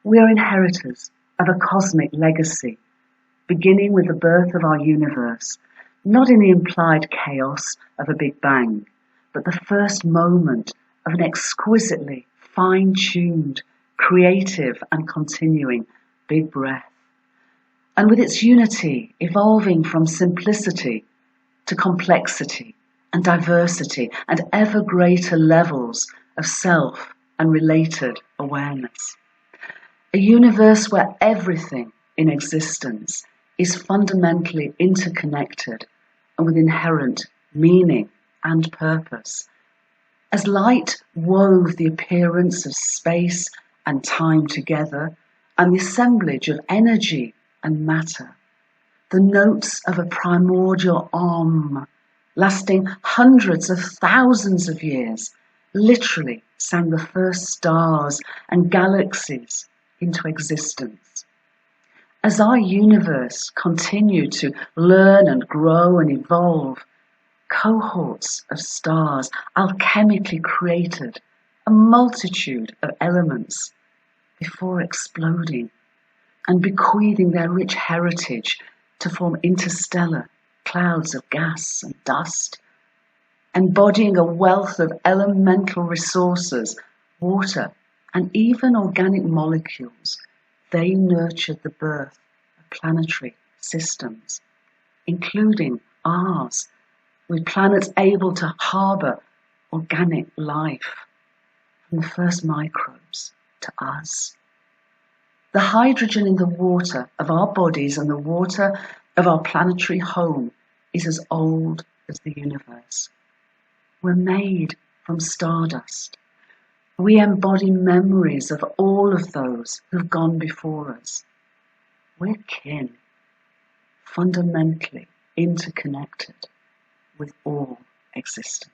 We are inheritors of a cosmic legacy, beginning with the birth of our universe, not in the implied chaos of a Big Bang, but the first moment of an exquisitely fine-tuned, creative and continuing Big Breath. And with its unity evolving from simplicity to complexity and diversity and ever greater levels of self and related awareness. A universe where everything in existence is fundamentally interconnected and with inherent meaning and purpose. As light wove the appearance of space and time together, and the assemblage of energy and matter, the notes of a primordial Om, lasting hundreds of thousands of years, literally sang the first stars and galaxies into existence. As our universe continued to learn and grow and evolve, cohorts of stars alchemically created a multitude of elements before exploding and bequeathing their rich heritage to form interstellar clouds of gas and dust, embodying a wealth of elemental resources, water, and even organic molecules. They nurtured the birth of planetary systems, including ours, with planets able to harbour organic life, from the first microbes to us. The hydrogen in the water of our bodies and the water of our planetary home is as old as the universe. We're made from stardust. We embody memories of all of those who've gone before us. We're kin, fundamentally interconnected with all existence.